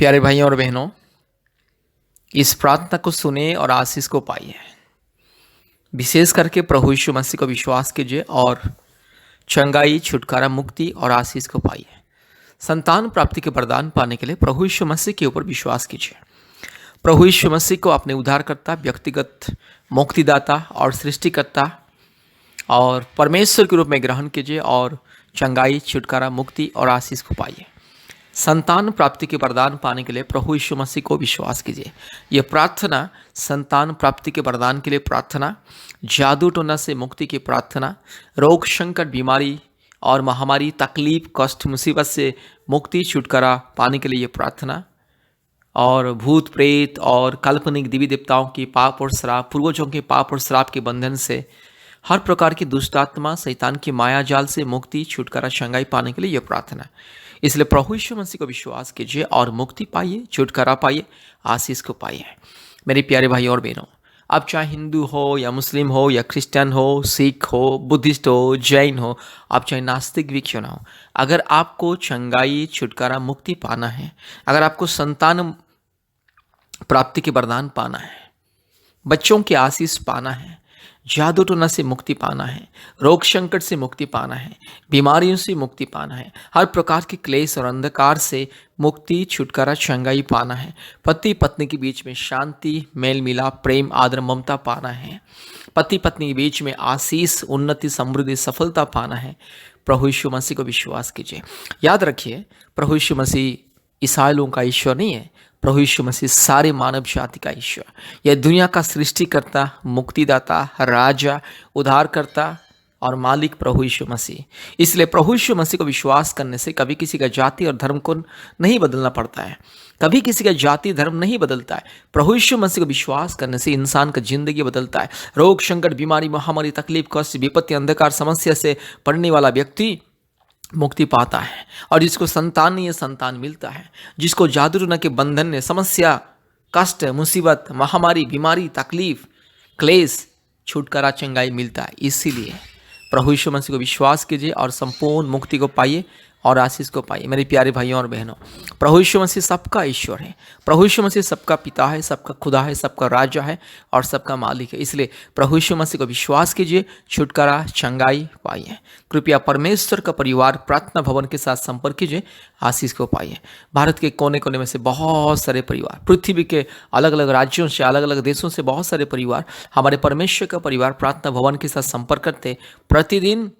प्यारे भाइयों और बहनों, इस प्रार्थना को सुने और आशीष को पाइए। विशेष करके प्रभु यीशु मसीह को विश्वास कीजिए और चंगाई, छुटकारा, मुक्ति और आशीष को पाइए। संतान प्राप्ति के वरदान पाने के लिए प्रभु यीशु मसीह के ऊपर विश्वास कीजिए। प्रभु यीशु मसीह को अपने उद्धारकर्ता, व्यक्तिगत मुक्तिदाता और सृष्टिकर्ता और परमेश्वर के रूप में ग्रहण कीजिए और चंगाई, छुटकारा, मुक्ति और आशीष को पाइए। संतान प्राप्ति के वरदान पाने के लिए प्रभु यीशु मसीह को विश्वास कीजिए। यह प्रार्थना संतान प्राप्ति के वरदान के लिए प्रार्थना, जादू टोना से मुक्ति की प्रार्थना, रोग, संकट, बीमारी और महामारी, तकलीफ, कष्ट, मुसीबत से मुक्ति, छुटकारा पाने के लिए यह प्रार्थना, और भूत प्रेत और काल्पनिक देवी देवताओं की पाप और श्राप, पूर्वजों के पाप और श्राप के बंधन से, हर प्रकार की दुष्ट आत्मा, शैतान की माया जाल से मुक्ति, छुटकारा, चंगाई पाने के लिए यह प्रार्थना। इसलिए प्रभु यीशु मसीह को विश्वास कीजिए और मुक्ति पाइए, छुटकारा पाइए, आशीष को पाइए। मेरे प्यारे भाई और बहनों, आप चाहे हिंदू हो या मुस्लिम हो या क्रिश्चियन हो, सिख हो, बुद्धिस्ट हो, जैन हो, आप चाहे नास्तिक भी क्यों ना हो, अगर आपको चंगाई, छुटकारा, मुक्ति पाना है, अगर आपको संतान प्राप्ति के वरदान पाना है, बच्चों की आशीष पाना है, जादू टोना से मुक्ति पाना है, रोग संकट से मुक्ति पाना है, बीमारियों से मुक्ति पाना है, हर प्रकार के क्लेश और अंधकार से मुक्ति, छुटकारा, चंगाई पाना है, पति पत्नी के बीच में शांति, मेल मिलाप, प्रेम, आदर, ममता पाना है, पति पत्नी के बीच में आशीष, उन्नति, समृद्धि, सफलता पाना है, प्रभु यीशु मसीह को विश्वास कीजिए। याद रखिए, प्रभु यीशु मसीह ईसाई लोगों का ईश्वर नहीं है। प्रभु यीशु मसीह सारे मानव जाति का ईश्वर, यह दुनिया का सृष्टिकर्ता, मुक्तिदाता, राजा, उद्धारकर्ता और मालिक प्रभु यीशु मसीह। इसलिए प्रभु यीशु मसीह को विश्वास करने से कभी किसी का जाति और धर्म को नहीं बदलना पड़ता है, कभी किसी का जाति धर्म नहीं बदलता है। प्रभु यीशु मसीह को विश्वास करने से इंसान का जिंदगी बदलता है। रोग, संकट, बीमारी, महामारी, तकलीफ, कष्ट, विपत्ति, अंधकार, समस्या से पड़ने वाला व्यक्ति मुक्ति पाता है, और जिसको संतान नहीं है, संतान मिलता है। जिसको जादू टोना के बंधन ने, समस्या, कष्ट, मुसीबत, महामारी, बीमारी, तकलीफ, क्लेश, छुटकारा, चंगाई मिलता है। इसीलिए प्रभु यीशु मसीह को विश्वास कीजिए और संपूर्ण मुक्ति को पाइए और आशीष को पाइए। मेरे प्यारे भाइयों और बहनों, प्रभु यीशु मसीह सबका ईश्वर है। प्रभु यीशु मसीह सबका पिता है, सबका खुदा है, सबका राजा है और सबका मालिक है। इसलिए प्रभु यीशु मसीह को विश्वास कीजिए, छुटकारा, चंगाई पाइए। कृपया परमेश्वर का परिवार प्रार्थना भवन के साथ संपर्क कीजिए, आशीष को पाइए। भारत के कोने कोने में से बहुत सारे परिवार, पृथ्वी के अलग अलग राज्यों से, अलग अलग देशों से बहुत सारे परिवार हमारे परमेश्वर का परिवार प्रार्थना भवन के साथ संपर्क करते प्रतिदिन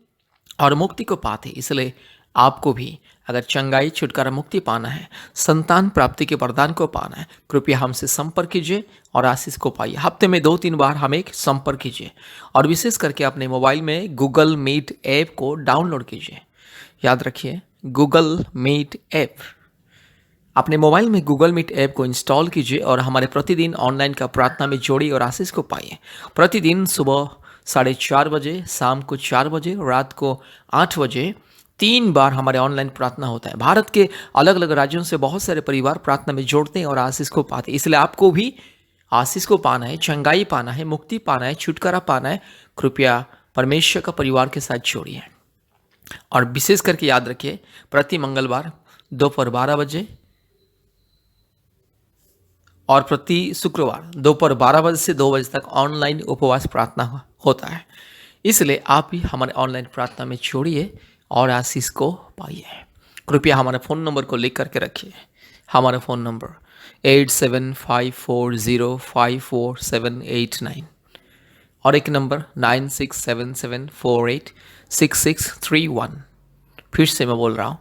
और मुक्ति को पाते। इसलिए आपको भी अगर चंगाई, छुटकारा, मुक्ति पाना है, संतान प्राप्ति के वरदान को पाना है, कृपया हमसे संपर्क कीजिए और आशीष को पाइए। हफ्ते में 2-3 बार हमें संपर्क कीजिए और विशेष करके अपने मोबाइल में गूगल मीट ऐप को डाउनलोड कीजिए। याद रखिए, गूगल मीट ऐप, अपने मोबाइल में गूगल मीट ऐप को इंस्टॉल कीजिए और हमारे प्रतिदिन ऑनलाइन का प्रार्थना में जोड़िए और आशीष को पाइए। प्रतिदिन सुबह 4:30 बजे, शाम को 4 बजे, रात को 8 बजे 3 बार हमारे ऑनलाइन प्रार्थना होता है। भारत के अलग अलग राज्यों से बहुत सारे परिवार प्रार्थना में जोड़ते हैं और आशीष को पाते हैं। इसलिए आपको भी आशीष को पाना है, चंगाई पाना है, मुक्ति पाना है, छुटकारा पाना है, कृपया परमेश्वर का परिवार के साथ जोड़िए। और विशेष करके याद रखिए, प्रति मंगलवार दोपहर 12 बजे और प्रति शुक्रवार दोपहर 12 बजे से 2 बजे तक ऑनलाइन उपवास प्रार्थना होता है। इसलिए आप भी हमारे ऑनलाइन प्रार्थना में जोड़िए और आशीष को पाइए। कृपया हमारे फ़ोन नंबर को लिख करके रखिए। हमारा फ़ोन नंबर 8754054789 और एक नंबर 9677486631। फिर से मैं बोल रहा हूँ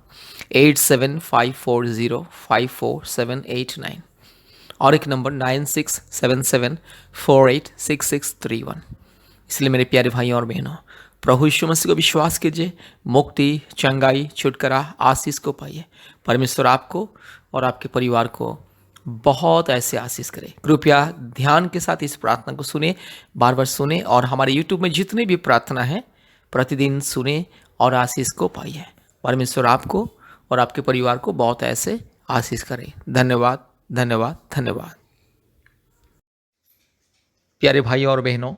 8754054789 और एक नंबर 9677486631। इसलिए मेरे प्यारे भाइयों और बहनों, प्रभु यीशु मसीह को विश्वास कीजिए, मुक्ति, चंगाई, छुटकारा, आशीष को पाइए। परमेश्वर आपको और आपके परिवार को बहुत ऐसे आशीष करे। कृपया ध्यान के साथ इस प्रार्थना को सुने, बार बार सुने और हमारे YouTube में जितनी भी प्रार्थना है प्रतिदिन सुने और आशीष को पाइए। परमेश्वर आपको और आपके परिवार को बहुत ऐसे आशीष करे। धन्यवाद, धन्यवाद, धन्यवाद। प्यारे भाइयों और बहनों,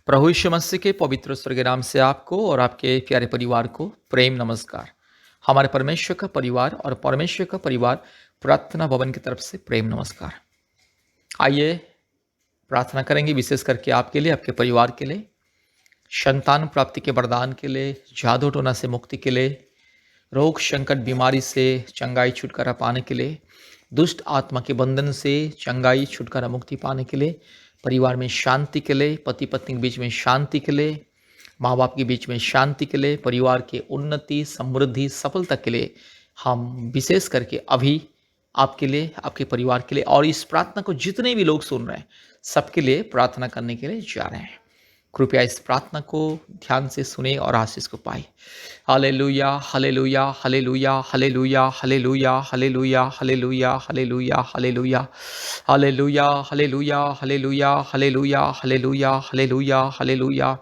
प्रभु यीशु मसीह के पवित्र स्वर्गीय नाम से आपको और आपके प्यारे परिवार को प्रेम नमस्कार। हमारे परमेश्वर का परिवार और परमेश्वर का परिवार प्रार्थना भवन की तरफ से प्रेम नमस्कार। आइए प्रार्थना करेंगे विशेष करके आपके लिए, आपके परिवार के लिए, संतान प्राप्ति के वरदान के लिए, जादू टोना से मुक्ति के लिए, रोग संकट बीमारी से चंगाई छुटकारा पाने के लिए, दुष्ट आत्मा के बंधन से चंगाई छुटकारा मुक्ति पाने के लिए, परिवार में शांति के लिए, पति पत्नी के बीच में शांति के लिए, माँ बाप के बीच में शांति के लिए, परिवार के उन्नति समृद्धि सफलता के लिए हम विशेष करके अभी आपके लिए, आपके परिवार के लिए और इस प्रार्थना को जितने भी लोग सुन रहे हैं सबके लिए प्रार्थना करने के लिए जा रहे हैं। कृपया इस प्रार्थना को ध्यान से सुने और आशीष को पाए। Hallelujah hallelujah hallelujah hallelujah hallelujah hallelujah hallelujah hallelujah hallelujah hallelujah hallelujah hallelujah hallelujah hallelujah hallelujah hallelujah.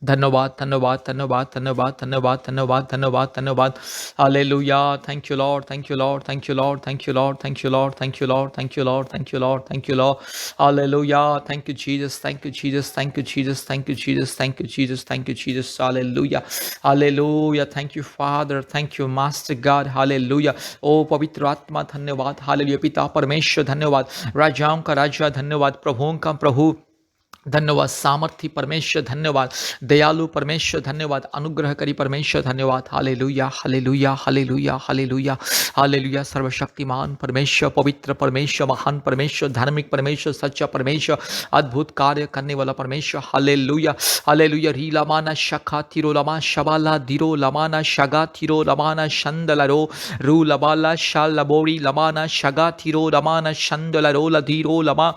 धन्यवाद धन्यवाद धन्यवाद धन्यवाद धन्यवाद धन्यवाद धन्यवाद धन्यवाद। Hallelujah. Thank you Lord, thank you Lord, thank you Lord, thank you Lord, thank you Lord, thank you Lord, thank you Lord, thank you Lord, thank you Lord. Hallelujah. Thank you Jesus, thank you Jesus, thank you Jesus, thank you Jesus, thank you Jesus, thank you Jesus. Hallelujah hallelujah. Thank you father, thank you master God. Hallelujah. ओ पवित्र आत्मा धन्यवाद। Hallelujah. पिता परमेश्वर धन्यवाद। राजाओं का राजा धन्यवाद। प्रभुओं का प्रभु धन्यवाद। सामर्थी परमेश्वर धन्यवाद। दयालु परमेश्वर धन्यवाद। अनुग्रहकारी परमेश्वर धन्यवाद। Hallelujah hallelujah hallelujah hallelujah hallelujah. सर्वशक्तिमान परमेश्वर, पवित्र परमेश्वर, महान परमेश्वर, धार्मिक परमेश्वर, सच्चा परमेश्वर, अद्भुत कार्य करने वाला परमेश्वर। Hallelujah hallelujah. री लमाना शखा थिरो लमा शबाला दिरो लमाना शगा थिरो लमाना शंदलरो रू लबाला शाल लबोरी लमाना शगा थिरो लमाना शंदलरो लधीरो लमा।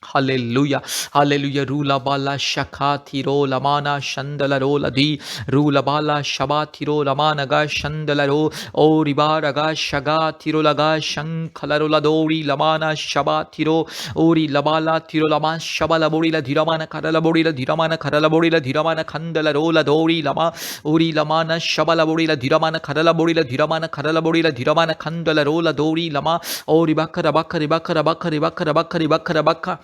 Hallelujah hallelujah. रूला बाला शखा थिरो लमाना शंदल रो लधी रूला बाला शबा थिरो लमानगा शंदल रो ओ रिबा रगा शगा थिरो लगा शंखलरो लदोरी लमाना शबा थिरो ओरी लबाला थिरो लमा शबा लबोरी लधिरमान करल बोरी लधिरमान करल बोरी लधिरमान खंदल रो लदोरी लमा ओरी लमाना शबा लबोरी लधिरमान करल बोरी लधिरमान करल बोरी लधिरमान खंदल रो लदोरी लमा ओ रिबक रबक रिबक रबक रिबक रबक रिबक रबक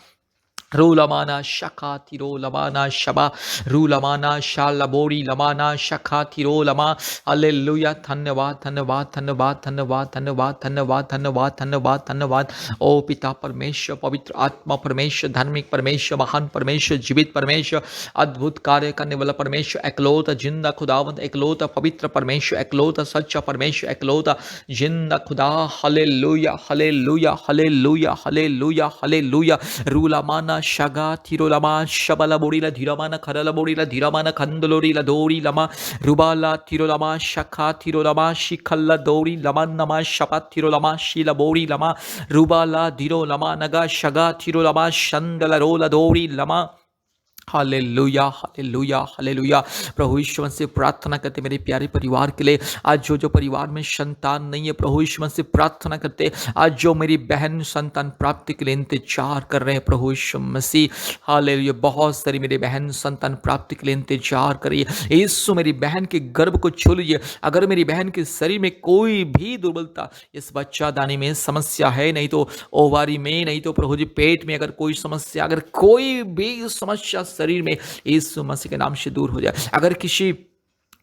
रूलमाना शखा थिरो लमाना शबा रूलमाना शालबोरी लमाना शखा थिरो लमा। हालेलुया। धन्यवाद धन्यवाद धन्यवाद धन्यवाद धन्यवाद धन्यवाद धन्यवाद धन्यवाद धन्यवाद। ओ पिता परमेश्वर, पवित्र आत्मा परमेश्वर, धार्मिक परमेश्वर, महान परमेश्वर, जीवित परमेश्वर, अद्भुत कार्य करने वाला परमेश्वर, एकलौता जिंदा खुदावंत, एकलौता पवित्र परमेश्वर, एकलौता सच्चा परमेश्वर, एकलौता जिंदा खुदा। Hallelujah hallelujah hallelujah hallelujah hallelujah. रूलमाना शगा थिरो लमा शबला बोरीला धीरमाना खरला बोरीला धीरमाना खंदलोरीला दोरी लमा रुबाला थिरो लमा शखा थिरो लमा शिखल्ला दोरी लमा नमा शपा थिरो लमा शीला बोरी लमा रुबाला धीरो लमा नगा शगा थिरो लमा शंदला रोला दोरी लमा। Hallelujah hallelujah hallelujah. प्रभु ईश्वर से प्रार्थना करते मेरे प्यारे परिवार के लिए। आज जो परिवार में संतान नहीं है, प्रभु ईश्वर से प्रार्थना करते। आज जो मेरी बहन संतान प्राप्ति के लिए इंतजार कर रहे हैं, प्रभु ईश्वर मसीह हालेलुया। बहुत सारी मेरी बहन संतान प्राप्ति के लिए इंतजार कर रही है। यीशु मेरी बहन के गर्भ को छू लीजिए। अगर मेरी बहन के शरीर में कोई भी दुर्बलता, इस बच्चादानी में समस्या है, नहीं तो ओवारी में, नहीं तो प्रभु जी पेट में अगर कोई समस्या, अगर कोई भी समस्या शरीर में, यीशु मसीह के नाम से दूर हो जाए। अगर किसी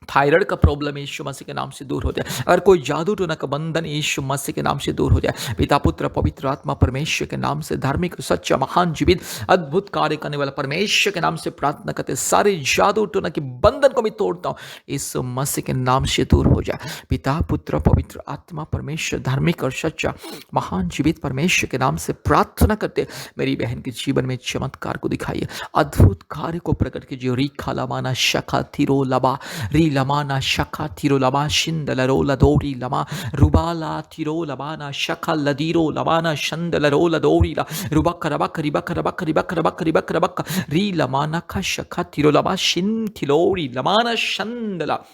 थायराइड का प्रॉब्लम यीशु मसीह के नाम से दूर हो जाए। अगर कोई जादू टोना का बंधन यीशु मसीह के नाम से दूर हो जाए। पिता पुत्र पवित्र आत्मा परमेश्वर के नाम से, धार्मिक सच्चा महान जीवित अद्भुत कार्य करने वाला परमेश्वर के नाम से प्रार्थना करते। सारे जादू टोना के बंधन को मैं तोड़ता हूँ, यीशु मसीह के नाम से दूर हो जाए। पिता पुत्र पवित्र आत्मा परमेश्वर, धार्मिक और सच्चा महान जीवित परमेश्वर के नाम से प्रार्थना करते। मेरी बहन के जीवन में चमत्कार को दिखाइए, अद्भुत कार्य को प्रकट कीजिए। री खालामाना शखा थिरो लबा री लमाना शखा थिरो लमा शिंदलरो लदोरी लमा रुबाला थिरो लमाना शखा लदीरो लमाना शंदलरो लदोरी ला रुबक रबक रिबक रबक रिबक रबक रिबक रबक री लमाना का शखा थिरो लमा शिन थिलोरी लमाना शंदला।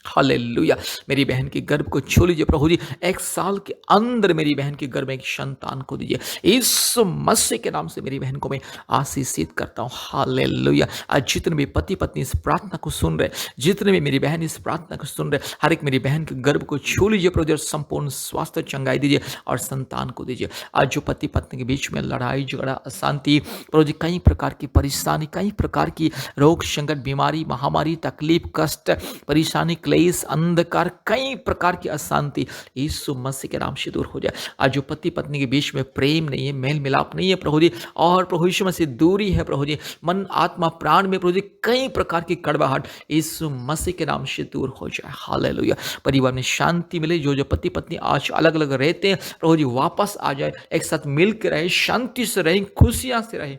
हालेलुया। मेरी बहन के गर्भ को छू लीजिए प्रभु जी। 1 साल के अंदर मेरी बहन के गर्भ में एक संतान को दीजिए। यीशु मसीह के नाम से मेरी बहन को मैं आशीषित करता हूँ। हालेलुया। आज जितने भी पति पत्नी इस प्रार्थना को सुन रहे, जितने भी मेरी बहन इस प्रार्थना को सुन रहे, हर एक मेरी बहन के गर्भ को छू लीजिए प्रभु जी, और संपूर्ण स्वास्थ्य चंगाई दीजिए और संतान को दीजिए। आज जो पति पत्नी के बीच में लड़ाई झगड़ा अशांति, प्रभु जी कई प्रकार की परेशानी, कई प्रकार की रोग संकट बीमारी महामारी तकलीफ कष्ट परेशानी क्लेश, अंधकार, कई प्रकार की अशांति यीशु मसीह के नाम से दूर हो जाए। आज जो पति पत्नी के बीच में प्रेम नहीं है, मेल मिलाप नहीं है प्रभु जी, और प्रभु यीशु मसीह दूरी है प्रभु जी, मन आत्मा प्राण में प्रभु जी कई प्रकार की कड़वाहट यीशु मसीह के नाम से दूर हो जाए। हालेलुया। परिवार में शांति मिले। जो जो पति पत्नी आज अलग अलग रहते हैं प्रभु जी वापस आ जाए, एक साथ मिल के रहे, शांति से रहे, खुशियां से रहे।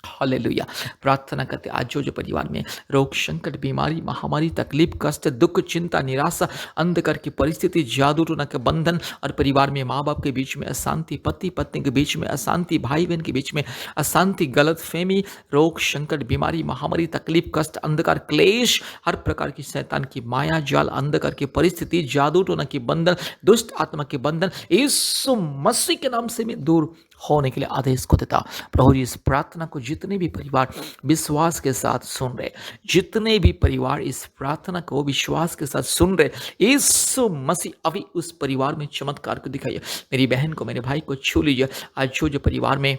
हालेलुया। प्रार्थना करते आज जो जो परिवार में रोग, संकट, बीमारी, महामारी, तकलीफ, कष्ट, दुख, चिंता, निराशा, अंधकार की परिस्थिति, जादू टोना के बंधन, और परिवार में माँ बाप के बीच में अशांति, पति पत्नी के बीच में अशांति, भाई बहन के बीच में अशांति, गलत फहमी, रोग, संकट, बीमारी, महामारी, तकलीफ, कष्ट, अंधकार, क्लेश, हर प्रकार की शैतान की माया जाल, अंधकार की परिस्थिति, जादू टोना के बंधन, दुष्ट आत्मा के बंधन यीशु मसीह के नाम से मैं दूर होने के लिए आदेश को देता। प्रभु जी इस प्रार्थना को जितने भी परिवार विश्वास के साथ सुन रहे, जितने भी परिवार इस प्रार्थना को विश्वास के साथ सुन रहे, यीशु मसीह अभी उस परिवार में चमत्कार को दिखाइए। मेरी बहन को, मेरे भाई को छू लीजिए। आज जो जो परिवार में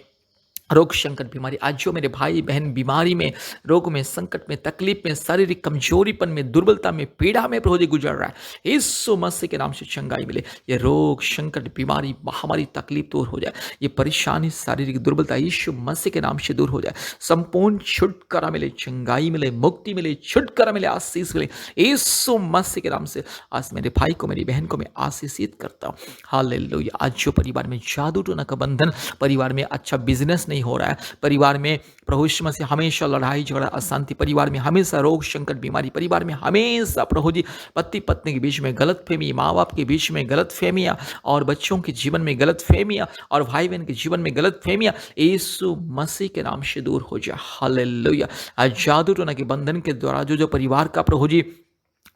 रोग, संकट, बीमारी, आज जो मेरे भाई बहन बीमारी में, रोग में, संकट में, तकलीफ में, शारीरिक कमजोरीपन में, दुर्बलता में, पीड़ा में प्रभु जी गुजर रहा है, यीशु मसीह के नाम से चंगाई मिले। ये रोग, संकट, बीमारी, महामारी, तकलीफ दूर हो जाए। ये परेशानी, शारीरिक दुर्बलता यीशु मसीह के नाम से दूर हो जाए। संपूर्ण छुटकारा मिले, चंगाई मिले, मुक्ति मिले, छुटकारा मिले, आशीष मिले यीशु मसीह के नाम से। आज मेरे भाई को, मेरी बहन को मैं आशीषित करता हूँ। हालेलुया। आज जो परिवार में जादू टोना का बंधन, परिवार में अच्छा बिजनेस नहीं हो रहा है, परिवार में प्रभु यीशु मसीह हमेशा लड़ाई झगड़ा, अशांति, परिवार में हमेशा रोग, संकट, बीमारी, परिवार में हमेशा प्रभु जी पति पत्नी के बीच में गलतफहमी, माँ बाप के बीच में गलतफहमियां, और बच्चों के जीवन में गलतफहमियां, और भाई बहन के जीवन में गलतफहमियां यीशु मसीह के नाम से दूर हो जाए। हालेलुया। आज जादू टोना के बंधन के द्वारा जो जो परिवार का प्रभु जी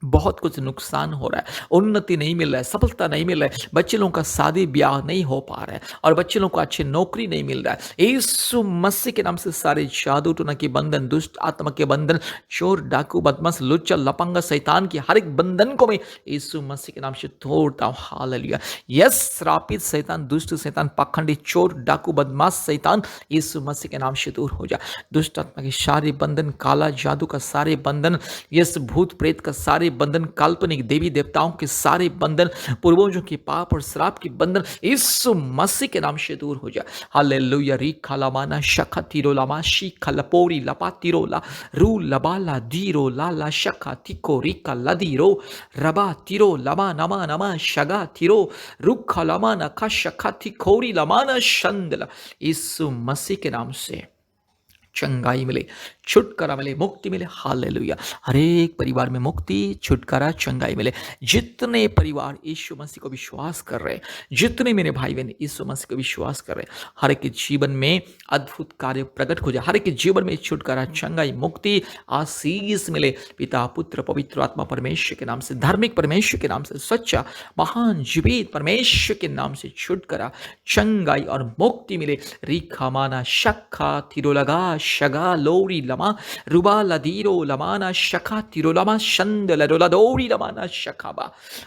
बहुत कुछ नुकसान हो रहा है, उन्नति नहीं मिल रहा है, सफलता नहीं मिल रहा है, बच्चे लोगों का शादी ब्याह नहीं हो पा रहा है, और बच्चे लोगों को अच्छी नौकरी नहीं मिल रहा है, यीशु मसीह के नाम से सारे जादू टोना के बंधन, दुष्ट आत्मा के बंधन, चोर, डाकू, बदमाश, लुच्चा, लपंगा, शैतान की हर एक बंधन को मैं यीशु मसीह के नाम से तोड़ता हूँ। हालेलुया। यस, श्रापित शैतान, दुष्ट शैतान, पाखंडी, चोर, डाकू, बदमाश शैतान यीशु मसीह के नाम से दूर हो जाए। दुष्ट आत्मा के सारे बंधन, काला जादू का सारे बंधन, यस, भूत प्रेत का सारे बंधन, काल्पनिक देवी देवताओं के सारे बंधन, पूर्वजों की पाप और श्राप की बंधन यीशु मसीह के नाम से दूर हो जाए। हालेलुया। री खलामाना शखा तिरोलामा शी खलपोरी लपा तिरोला रू लबाला दीरो लाला शखा तिको रिका लदीरो रबा तिरो लमा नमा नमा शगा तिरो रुखा लमाना खा शखा तिकोरी लमाना शंदला यीशु मसीह के नाम से चंगाई मिले, छुटकारा मिले, मुक्ति मिले। हालेलुया। हर एक परिवार में मुक्ति, छुटकारा, चंगाई मिले। जितने परिवार यीशु मसीह को विश्वास कर रहे हैं, जितने मेरे भाई बहन यीशु मसीह को विश्वास कर रहे हैं, हर एक के जीवन में अद्भुत कार्य प्रकट हो जाए, हर एक के जीवन में छुटकारा, चंगाई, मुक्ति, आशीष मिले। पिता, पुत्र, पवित्र आत्मा परमेश्वर के नाम से, धार्मिक परमेश्वर के नाम से, सच्चा, महान, जीवित परमेश्वर के नाम से छुटकारा, चंगाई और मुक्ति मिले। रीखा माना शक्खा तिरो लगा शगा लोरी लमा रुबा लदीरो लमाना शखा तिरो लमा शंद लरोला दोरी लमाना शखाबा।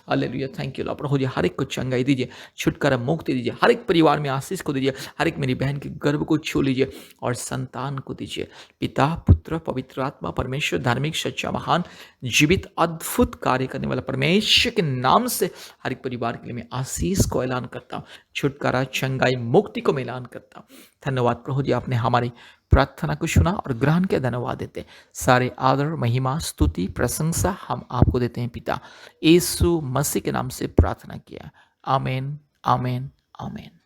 हालेलुया। Thank you Lord. प्रभु जी हर एक को चंगाई दीजिए, छुटकारा, मुक्ति दीजिए, हर एक परिवार में आशीष को दीजिए, हर एक मेरी बहन के गर्भ को छू लीजिए और संतान को दीजिए। पिता, पुत्र, पवित्र आत्मा परमेश्वर, धार्मिक, सच्चा, महान, जीवित, अद्भुत कार्य करने वाला परमेश्वर के नाम से हर एक परिवार के लिए मैं आशीष को ऐलान करता हूँ, छुटकारा, चंगाई, मुक्ति को मैं ऐलान करता हूँ। धन्यवाद प्रभु जी, आपने हमारी प्रार्थना को सुना और ग्रहण के धन्यवाद देते हैं। सारे आदर, महिमा, स्तुति, प्रशंसा हम आपको देते हैं पिता। यीशु मसीह के नाम से प्रार्थना किया। आमीन, आमीन, आमीन।